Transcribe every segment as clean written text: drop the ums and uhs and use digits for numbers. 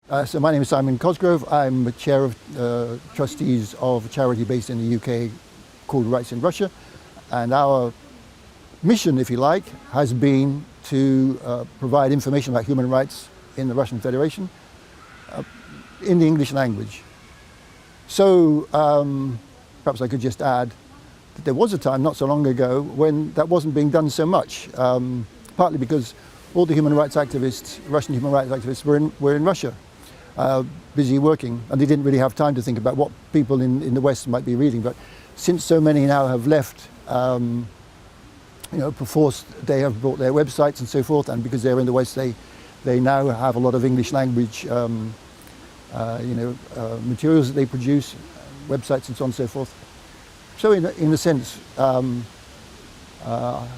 So my name is Simon Cosgrove. I'm the chair of trustees of a charity based in the UK called Rights in Russia. And our mission, if you like, has been to provide information about human rights in the Russian Federation in the English language. So perhaps I could just add that there was a time not so long ago when that wasn't being done so much, partly because all the human rights activists, Russian human rights activists, were in Russia. Busy working, and they didn't really have time to think about what people in the West might be reading. But since so many now have left, perforce they have brought their websites and so forth, and because they're in the West, they now have a lot of English language, materials that they produce, websites and so on and so forth. So in a sense, I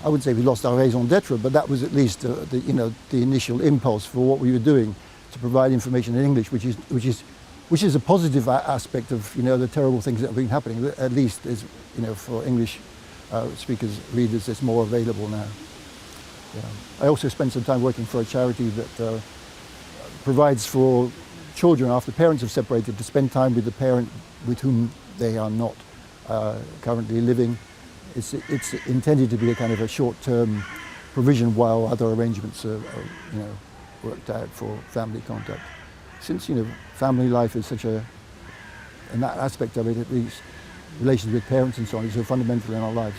wouldn't say we lost our raison d'etre, but that was at least the initial impulse for what we were doing, to provide information in English, which is a positive aspect of the terrible things that have been happening. At least as for English speakers, readers, it's more available now. Yeah. I also spent some time working for a charity that provides for children after parents have separated to spend time with the parent with whom they are not currently living. It's intended to be a kind of a short-term provision while other arrangements are worked out for family contact. Since family life is such in that aspect of it at least, relations with parents and so on is so fundamental in our lives.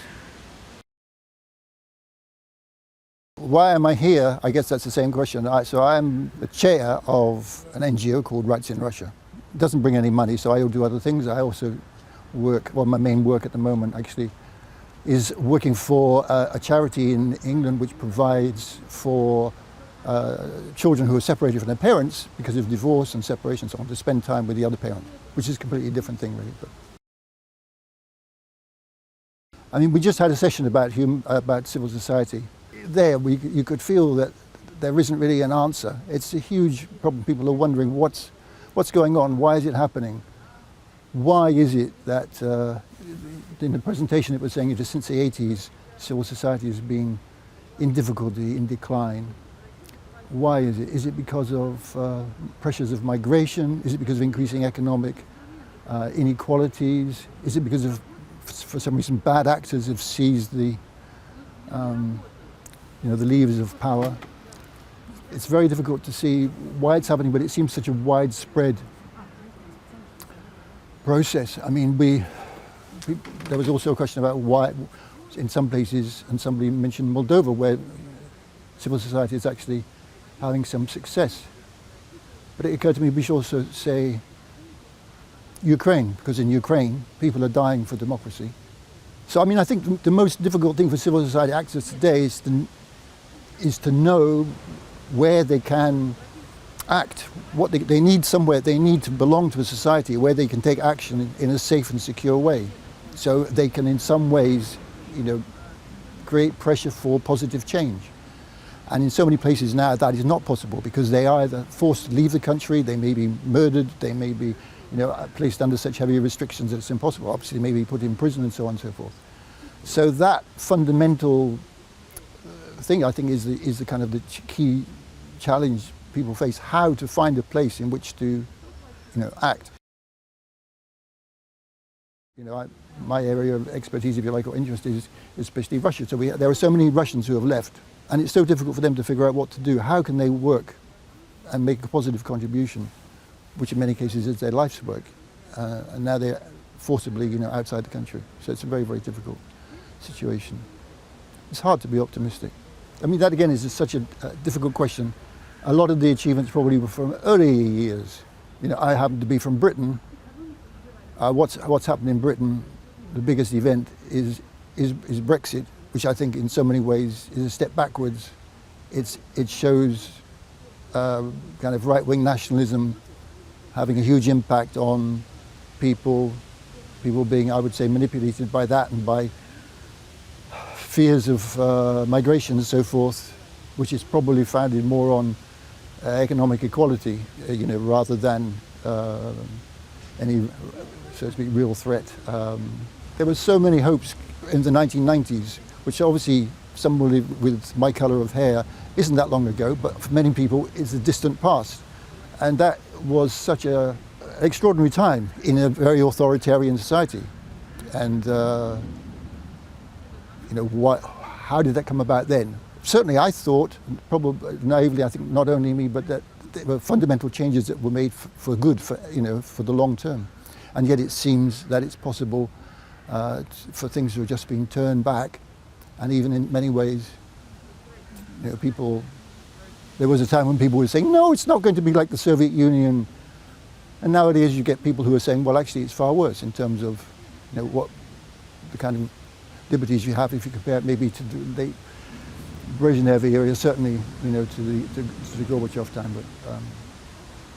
Why am I here? I guess that's the same question. So I'm the chair of an NGO called Rights in Russia. It doesn't bring any money, so I do other things. I also work, my main work at the moment actually is working for a charity in England which provides for children who are separated from their parents because of divorce and separation and so on, to spend time with the other parent, which is a completely different thing really. But I mean, we just had a session about civil society. There you could feel that there isn't really an answer. It's a huge problem. People are wondering what's going on, why is it happening? Why is it that in the presentation it was saying that since the 80s civil society has been in difficulty, in decline? Why is it? Is it because of pressures of migration? Is it because of increasing economic inequalities? Is it because of, for some reason, bad actors have seized the levers of power? It's very difficult to see why it's happening, but it seems such a widespread process. I mean, there was also a question about why, in some places, and somebody mentioned Moldova, where civil society is actually having some success. But it occurred to me we should also say Ukraine, because in Ukraine people are dying for democracy. So I mean, I think the most difficult thing for civil society actors today is to know where they can act, what they need somewhere, they need to belong to a society where they can take action in a safe and secure way. So they can in some ways, create pressure for positive change. And in so many places now that is not possible because they are either forced to leave the country, they may be murdered, they may be placed under such heavy restrictions that it's impossible. Obviously they may be put in prison and so on and so forth. So that fundamental thing I think is the kind of the key challenge people face, how to find a place in which to act. My area of expertise, if you like, or interest is especially Russia. So there are so many Russians who have left, and it's so difficult for them to figure out what to do. How can they work and make a positive contribution, which in many cases is their life's work, and now they're forcibly outside the country. So it's a very, very difficult situation. It's hard to be optimistic. I mean, that again is just such a difficult question. A lot of the achievements probably were from early years. I happen to be from Britain. What's happened in Britain, the biggest event is Brexit, which I think in so many ways is a step backwards. It shows kind of right-wing nationalism having a huge impact on people being, I would say, manipulated by that and by fears of migration and so forth, which is probably founded more on economic equality, rather than any, so to speak, real threat. There were so many hopes in the 1990s, which obviously somebody with my colour of hair isn't that long ago, but for many people it's a distant past. And that was such an extraordinary time in a very authoritarian society. And how did that come about then? Certainly I thought, probably naively, I think not only me, but that there were fundamental changes that were made for good, for the long term. And yet it seems that it's possible for things to have just been turned back. And even in many ways, there was a time when people were saying, no, it's not going to be like the Soviet Union. And nowadays you get people who are saying, well, actually it's far worse in terms of what the kind of liberties you have if you compare it maybe to the late Brezhnev era, certainly to the Gorbachev time. But